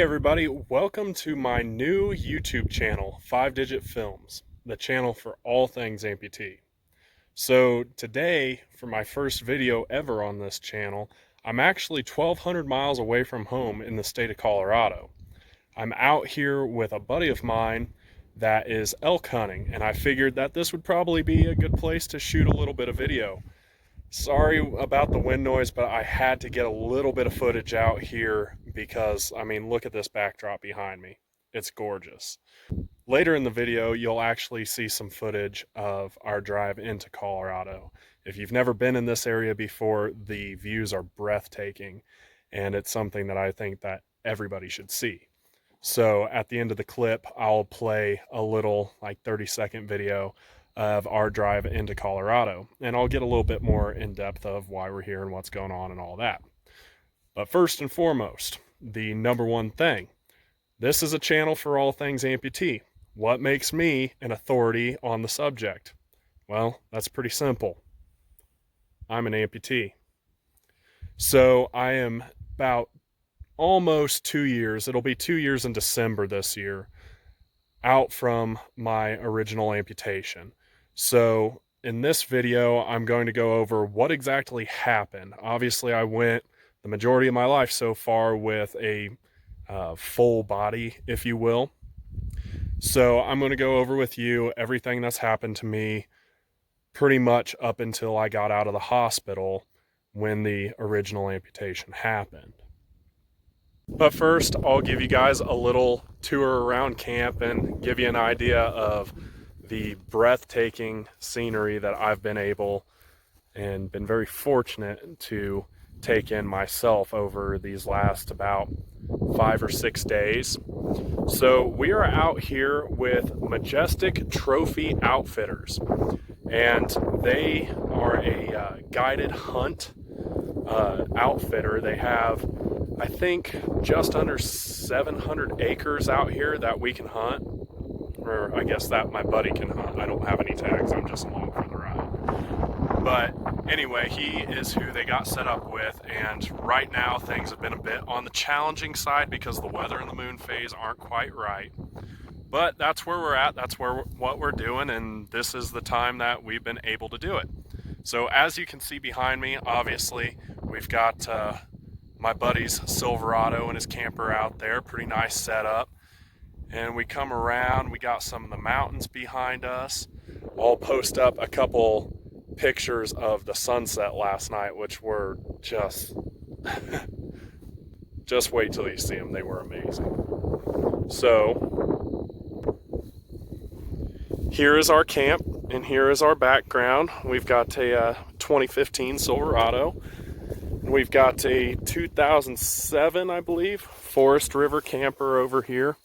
everybody, welcome to my new YouTube channel, 5 Digit Films, the channel for all things amputee. So today, for my first video ever on this channel, I'm actually 1,200 miles away from home in the state of Colorado. I'm out here with a buddy of mine that is elk hunting, and I figured that this would probably be a good place to shoot a little bit of video. Sorry about the wind noise, but I had to get a little bit of footage out here because, I mean, look at this backdrop behind me. It's gorgeous. Later in the video, you'll actually see some footage of our drive into Colorado. If you've never been in this area before, the views are breathtaking, and it's something that I think that everybody should see. So at the end of the clip, I'll play a little, like 30-second video of our drive into Colorado, and I'll get a little bit more in depth of why we're here and what's going on and all that. But first and foremost, the number one thing, this is a channel for all things amputee. What makes me an authority on the subject? Well, that's pretty simple. I'm an amputee. So I am about almost 2 years, it'll be 2 years in December this year, out from my original amputation. So in this video, I'm going to go over what exactly happened. Obviously, I went the majority of my life so far with a full body, if you will. So I'm going to go over with you everything that's happened to me pretty much up until I got out of the hospital when the original amputation happened. But first, I'll give you guys a little tour around camp and give you an idea of the breathtaking scenery that I've been able and been very fortunate to take in myself over these last about 5 or 6 days. So we are out here with Majestic Trophy Outfitters, and they are a guided hunt outfitter. They have, I think, just under 700 acres out here that we can hunt, or I guess that my buddy can hunt. I don't have any tags, I'm just along for the ride. But anyway, he is who they got set up with, and right now things have been a bit on the challenging side because the weather and the moon phase aren't quite right. But that's where we're at, that's what we're doing, and this is the time that we've been able to do it. So as you can see behind me, obviously, we've got my buddy's Silverado and his camper out there, pretty nice setup. And we come around, we got some of the mountains behind us. I'll post up a couple pictures of the sunset last night, which were just wait till you see them, they were amazing. So here is our camp, and here is our background. We've got a 2015 Silverado. We've got a 2007, I believe, Forest River camper over here.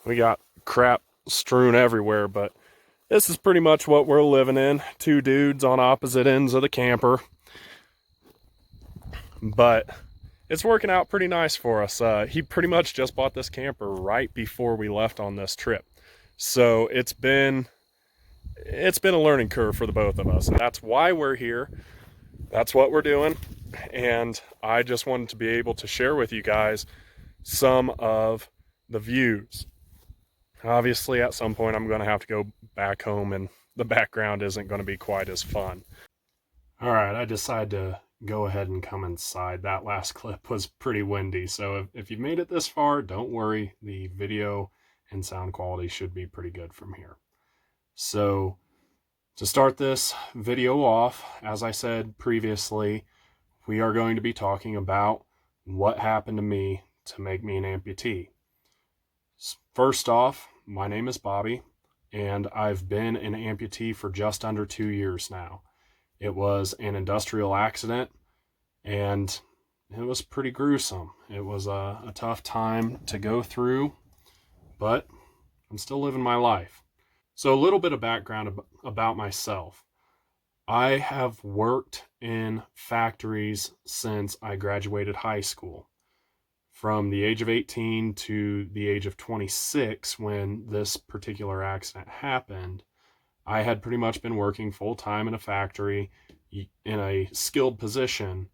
We got crap strewn everywhere, but this is pretty much what we're living in. Two dudes on opposite ends of the camper. But it's working out pretty nice for us. He pretty much just bought this camper right before we left on this trip. So it's been a learning curve for the both of us. And that's why we're here. That's what we're doing. And I just wanted to be able to share with you guys some of the views. Obviously, at some point, I'm going to have to go back home, and the background isn't going to be quite as fun. All right, I decided to go ahead and come inside. That last clip was pretty windy, so if you've made it this far, don't worry. The video and sound quality should be pretty good from here. So to start this video off, as I said previously, we are going to be talking about what happened to me to make me an amputee. First off, my name is Bobby, and I've been an amputee for just under 2 years now. It was an industrial accident, and it was pretty gruesome. It was a tough time to go through, but I'm still living my life. So a little bit of background about myself. I have worked in factories since I graduated high school. From the age of 18 to the age of 26, when this particular accident happened, I had pretty much been working full-time in a factory in a skilled position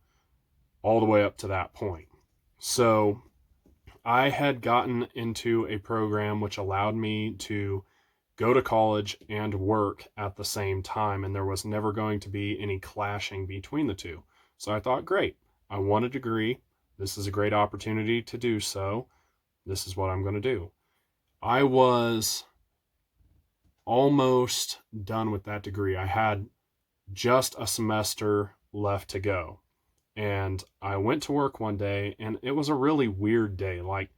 all the way up to that point. So I had gotten into a program which allowed me to go to college and work at the same time, and there was never going to be any clashing between the two. So I thought, great, I want a degree. This is a great opportunity to do so. This is what I'm going to do. I was almost done with that degree. I had just a semester left to go. And I went to work one day, and it was a really weird day. Like,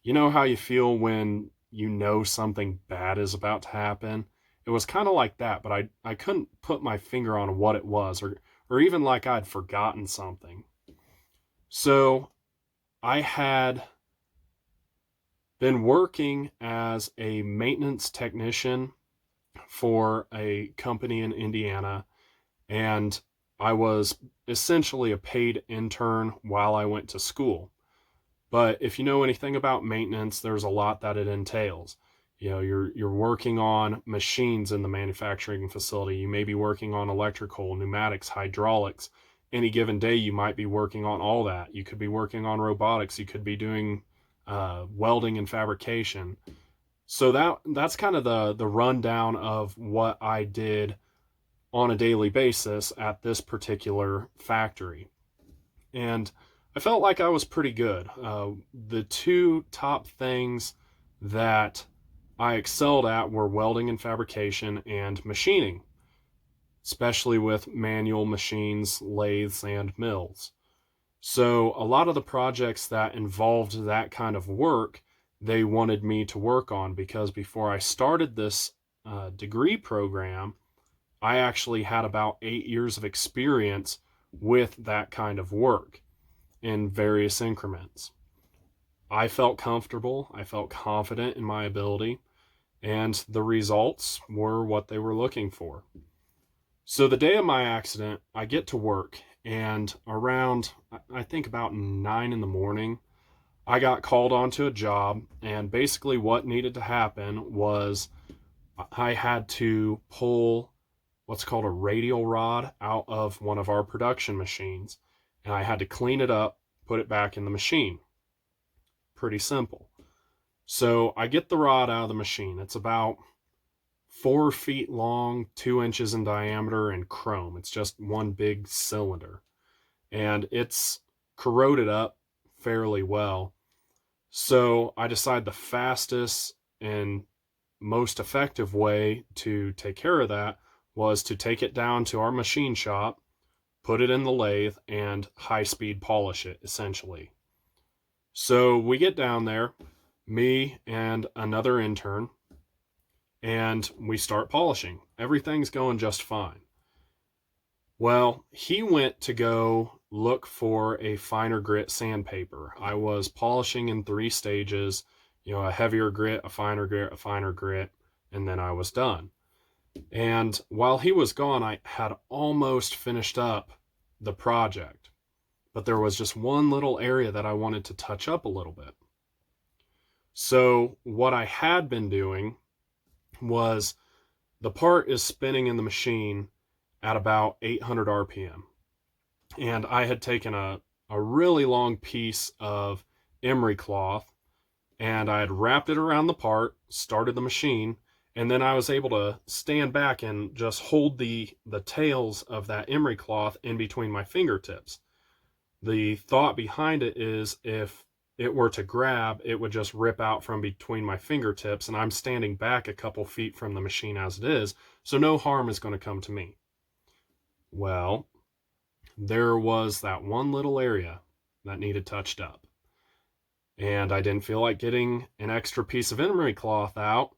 you know how you feel when you know something bad is about to happen? It was kind of like that, but I couldn't put my finger on what it was, or even like I'd forgotten something. So I had been working as a maintenance technician for a company in Indiana, and I was essentially a paid intern while I went to school. But if you know anything about maintenance, there's a lot that it entails. You know, you're working on machines in the manufacturing facility. You may be working on electrical, pneumatics, hydraulics. Any given day, you might be working on all that. You could be working on robotics. You could be doing welding and fabrication. So that's kind of the rundown of what I did on a daily basis at this particular factory. And I felt like I was pretty good. The two top things that I excelled at were welding and fabrication and machining, especially with manual machines, lathes, and mills. So a lot of the projects that involved that kind of work, they wanted me to work on, because before I started this degree program, I actually had about 8 years of experience with that kind of work in various increments. I felt comfortable, I felt confident in my ability, and the results were what they were looking for. So the day of my accident, I get to work, and around, I think about 9 in the morning, I got called onto a job, and basically what needed to happen was I had to pull what's called a radial rod out of one of our production machines, and I had to clean it up, put it back in the machine. Pretty simple. So I get the rod out of the machine. It's about 4 feet long, 2 inches in diameter, and chrome. It's just one big cylinder, and it's corroded up fairly well. So I decide the fastest and most effective way to take care of that was to take it down to our machine shop, put it in the lathe, and high-speed polish it, essentially. So we get down there, me and another intern, and we start polishing. Everything's going just fine. Well, he went to go look for a finer grit sandpaper. I was polishing in 3 stages, a heavier grit, a finer grit, and then I was done. And while he was gone, I had almost finished up the project, but there was just one little area that I wanted to touch up a little bit. So what I had been doing was, the part is spinning in the machine at about 800 RPM. And I had taken a really long piece of emery cloth, and I had wrapped it around the part, started the machine, and then I was able to stand back and just hold the tails of that emery cloth in between my fingertips. The thought behind it is, if it were to grab, it would just rip out from between my fingertips, and I'm standing back a couple feet from the machine as it is, so no harm is going to come to me. Well, there was that one little area that needed touched up, and I didn't feel like getting an extra piece of emery cloth out.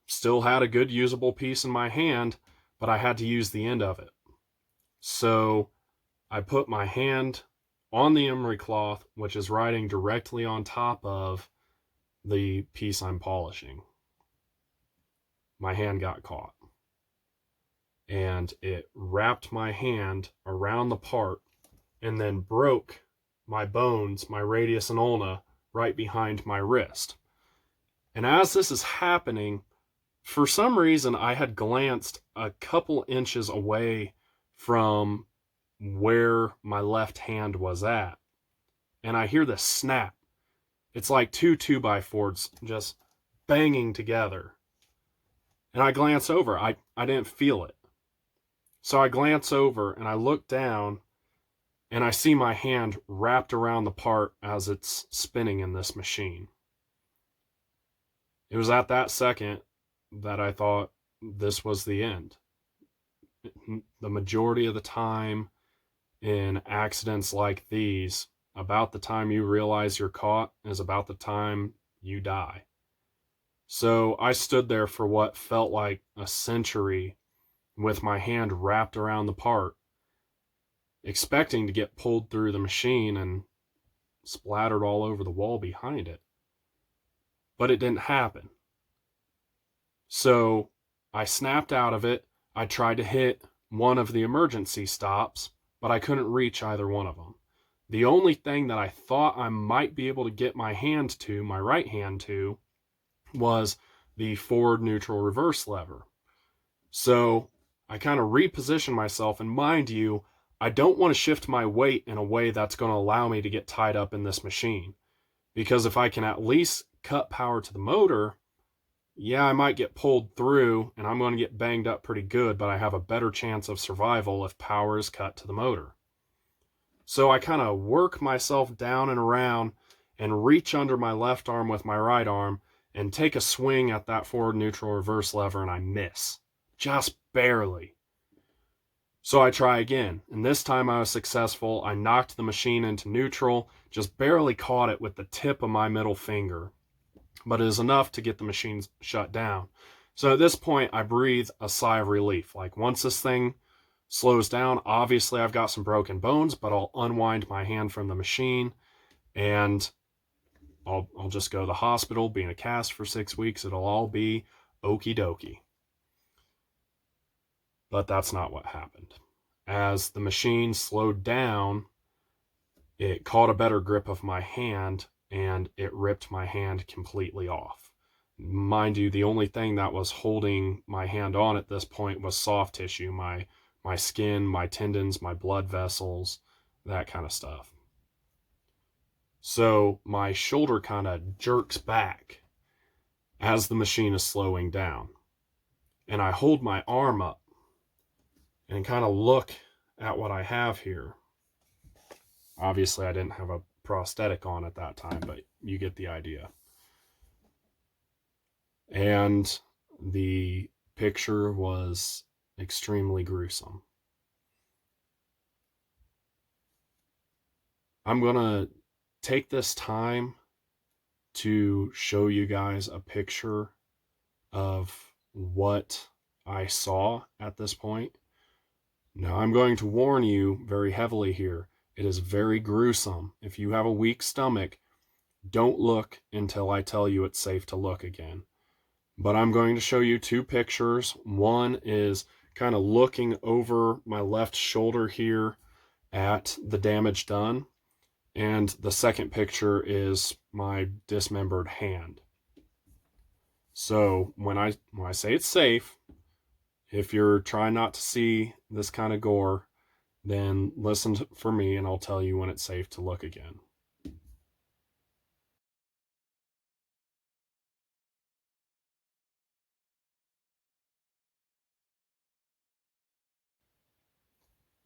Still had a good usable piece in my hand, but I had to use the end of it. So I put my hand on the emery cloth, which is riding directly on top of the piece I'm polishing. My hand got caught, and it wrapped my hand around the part and then broke my bones, my radius and ulna, right behind my wrist. And as this is happening, for some reason, I had glanced a couple inches away from where my left hand was at, and I hear this snap. It's like two 2x4s just banging together. And I glance over. I didn't feel it. So I glance over and I look down and I see my hand wrapped around the part as it's spinning in this machine. It was at that second that I thought this was the end. The majority of the time in accidents like these, about the time you realize you're caught is about the time you die. So I stood there for what felt like a century with my hand wrapped around the part, expecting to get pulled through the machine and splattered all over the wall behind it. But it didn't happen. So I snapped out of it. I tried to hit one of the emergency stops, but I couldn't reach either one of them. The only thing that I thought I might be able to get my hand to, my right hand to, was the forward neutral reverse lever. So I kind of repositioned myself, and mind you, I don't want to shift my weight in a way that's going to allow me to get tied up in this machine. Because if I can at least cut power to the motor, yeah, I might get pulled through and I'm going to get banged up pretty good, but I have a better chance of survival if power is cut to the motor. So I kind of work myself down and around and reach under my left arm with my right arm and take a swing at that forward neutral reverse lever, and I miss. Just barely. So I try again, and this time I was successful. I knocked the machine into neutral, just barely caught it with the tip of my middle finger, but it is enough to get the machine shut down. So at this point, I breathe a sigh of relief. Like, once this thing slows down, obviously I've got some broken bones, but I'll unwind my hand from the machine and I'll just go to the hospital, be in a cast for 6 weeks. It'll all be okie dokie. But that's not what happened. As the machine slowed down, it caught a better grip of my hand and it ripped my hand completely off. Mind you, the only thing that was holding my hand on at this point was soft tissue, my skin, my tendons, my blood vessels, that kind of stuff. So my shoulder kind of jerks back as the machine is slowing down. And I hold my arm up and kind of look at what I have here. Obviously, I didn't have a prosthetic on at that time, but you get the idea. And the picture was extremely gruesome. I'm going to take this time to show you guys a picture of what I saw at this point. Now, I'm going to warn you very heavily here. It is very gruesome. If you have a weak stomach, don't look until I tell you it's safe to look again. But I'm going to show you two pictures. One is kind of looking over my left shoulder here at the damage done. And the second picture is my dismembered hand. So when I say it's safe, if you're trying not to see this kind of gore, then listen for me and I'll tell you when it's safe to look again.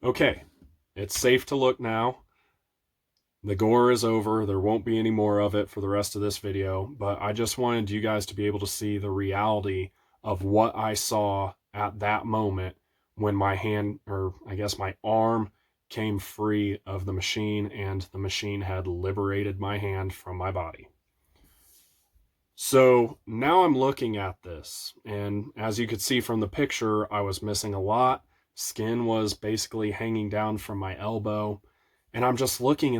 Okay, it's safe to look now. The gore is over. There won't be any more of it for the rest of this video, but I just wanted you guys to be able to see the reality of what I saw at that moment when my hand, or I guess my arm, came free of the machine and the machine had liberated my hand from my body. So now I'm looking at this, and as you could see from the picture, I was missing a lot. Skin was basically hanging down from my elbow. And I'm just looking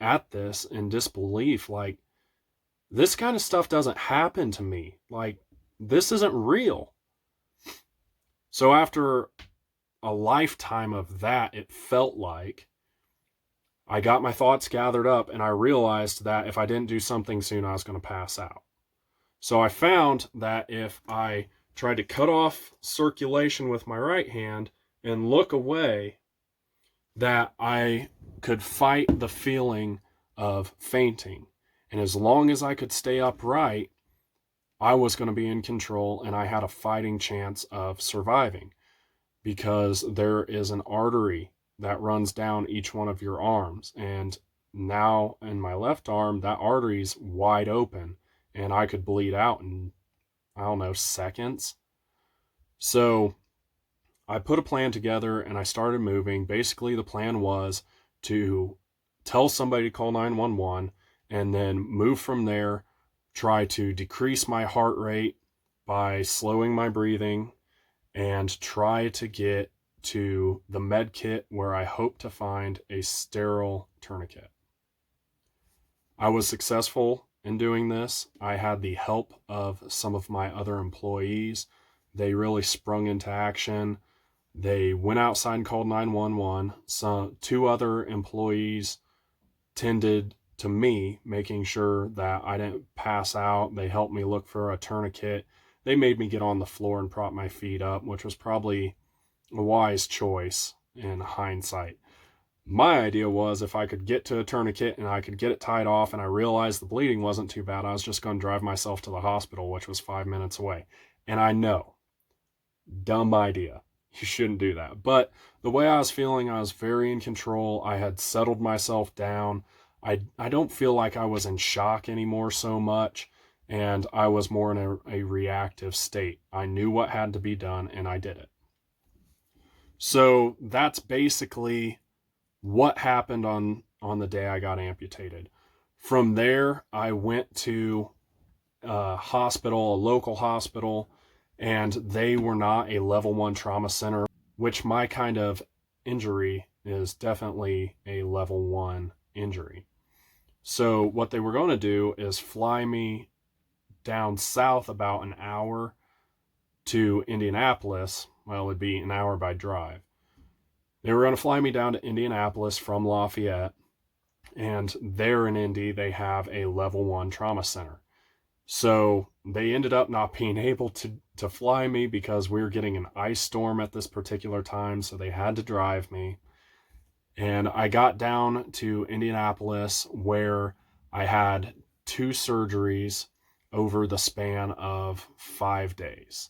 at this in disbelief, like, this kind of stuff doesn't happen to me. Like, this isn't real. So after a lifetime of that, it felt like, I got my thoughts gathered up and I realized that if I didn't do something soon, I was going to pass out. So I found that if I tried to cut off circulation with my right hand and look away, that I could fight the feeling of fainting. And as long as I could stay upright, I was going to be in control and I had a fighting chance of surviving, because there is an artery that runs down each one of your arms. And now in my left arm, that artery's wide open and I could bleed out in, I don't know, seconds. So I put a plan together and I started moving. Basically, the plan was to tell somebody to call 911 and then move from there, try to decrease my heart rate by slowing my breathing, and try to get to the med kit where I hope to find a sterile tourniquet. I was successful in doing this. I had the help of some of my other employees. They really sprung into action. They went outside and called 911. So two other employees tended to me, making sure that I didn't pass out. They helped me look for a tourniquet. They made me get on the floor and prop my feet up, which was probably a wise choice in hindsight. My idea was if I could get to a tourniquet and I could get it tied off and I realized the bleeding wasn't too bad, I was just going to drive myself to the hospital, which was 5 minutes away. And I know, dumb idea. You shouldn't do that. But the way I was feeling, I was very in control. I had settled myself down. I don't feel like I was in shock anymore so much, and I was more in a reactive state. I knew what had to be done, and I did it. So that's basically what happened on the day I got amputated. From there, I went to a hospital, a local hospital, and they were not a level 1 trauma center, which my kind of injury is definitely a level 1 injury. So what they were going to do is fly me down south about an hour to Indianapolis. Well, it would be an hour by drive. They were going to fly me down to Indianapolis from Lafayette, and there in Indy, they have a level 1 trauma center. So they ended up not being able to fly me because we were getting an ice storm at this particular time, so they had to drive me. And I got down to Indianapolis, where I had 2 surgeries over the span of 5 days.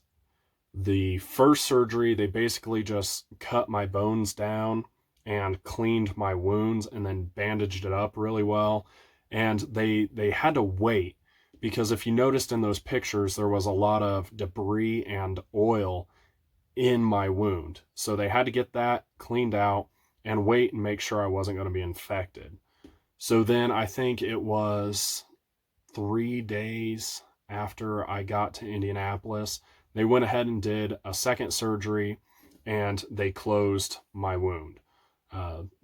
The first surgery, they basically just cut my bones down and cleaned my wounds and then bandaged it up really well. And they had to wait, because if you noticed in those pictures, there was a lot of debris and oil in my wound. So they had to get that cleaned out and wait and make sure I wasn't going to be infected. So then I think it was 3 days after I got to Indianapolis, they went ahead and did a second surgery and they closed my wound.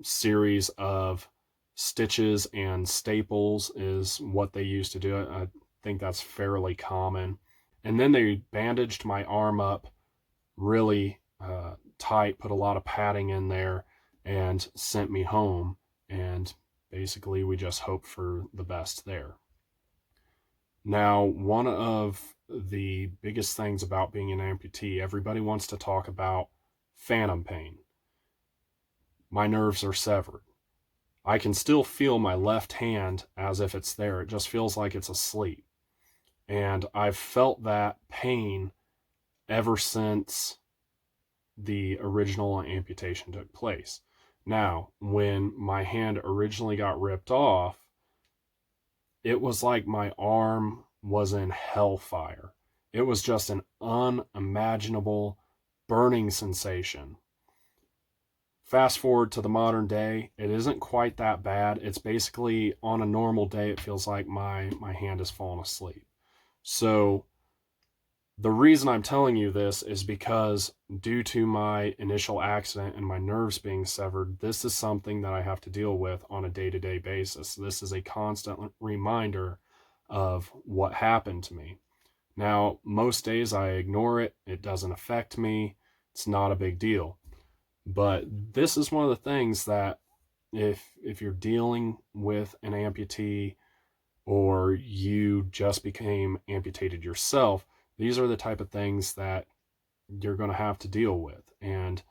Series of stitches and staples is what they used to do it. I think that's fairly common. And then they bandaged my arm up really tight, put a lot of padding in there, and sent me home. And basically, we just hoped for the best there. Now, one of the biggest things about being an amputee, everybody wants to talk about phantom pain. My nerves are severed. I can still feel my left hand as if it's there. It just feels like it's asleep. And I've felt that pain ever since the original amputation took place. Now, when my hand originally got ripped off, it was like my arm was in hellfire. It was just an unimaginable burning sensation. Fast forward to the modern day, it isn't quite that bad. It's basically, on a normal day, it feels like my hand has fallen asleep. So the reason I'm telling you this is because due to my initial accident and my nerves being severed, this is something that I have to deal with on a day-to-day basis. This is a constant reminder of what happened to me. Now, most days I ignore it. It doesn't affect me. It's not a big deal. But this is one of the things that if you're dealing with an amputee, or you just became amputated yourself, these are the type of things that you're going to have to deal with. And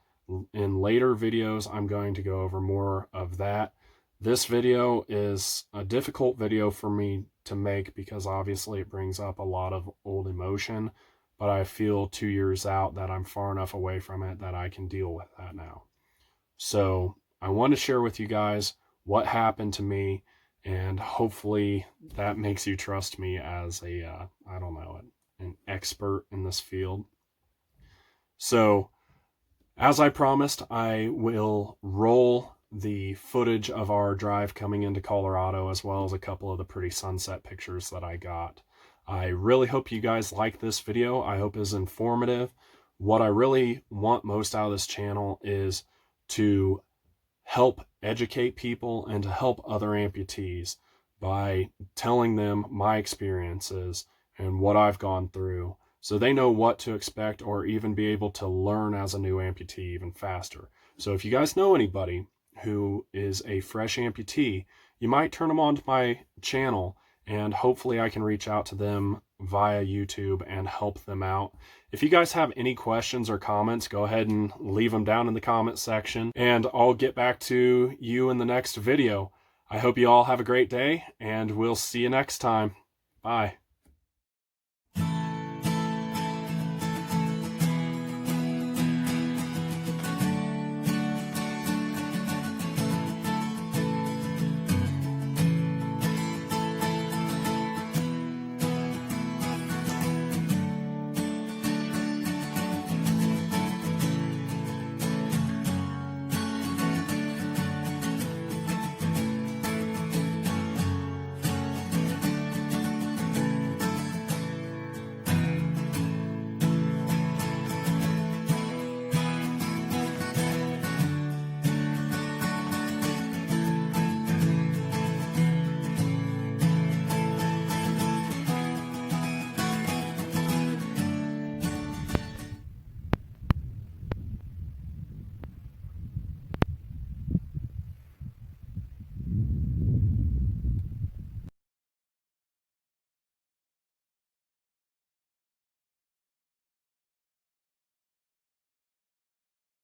in later videos, I'm going to go over more of that. This video is a difficult video for me to make because obviously it brings up a lot of old emotion, but I feel 2 years out that I'm far enough away from it that I can deal with that now. So I want to share with you guys what happened to me, and hopefully that makes you trust me as I don't know, an expert in this field. So as I promised, I will roll the footage of our drive coming into Colorado, as well as a couple of the pretty sunset pictures that I got. I really hope you guys like this video. I hope it's informative. What I really want most out of this channel is to help educate people and to help other amputees by telling them my experiences and what I've gone through, so they know what to expect or even be able to learn as a new amputee even faster. So if you guys know anybody who is a fresh amputee, you might turn them on to my channel, and hopefully I can reach out to them via YouTube and help them out. If you guys have any questions or comments, go ahead and leave them down in the comment section, and I'll get back to you in the next video. I hope you all have a great day, and we'll see you next time. Bye.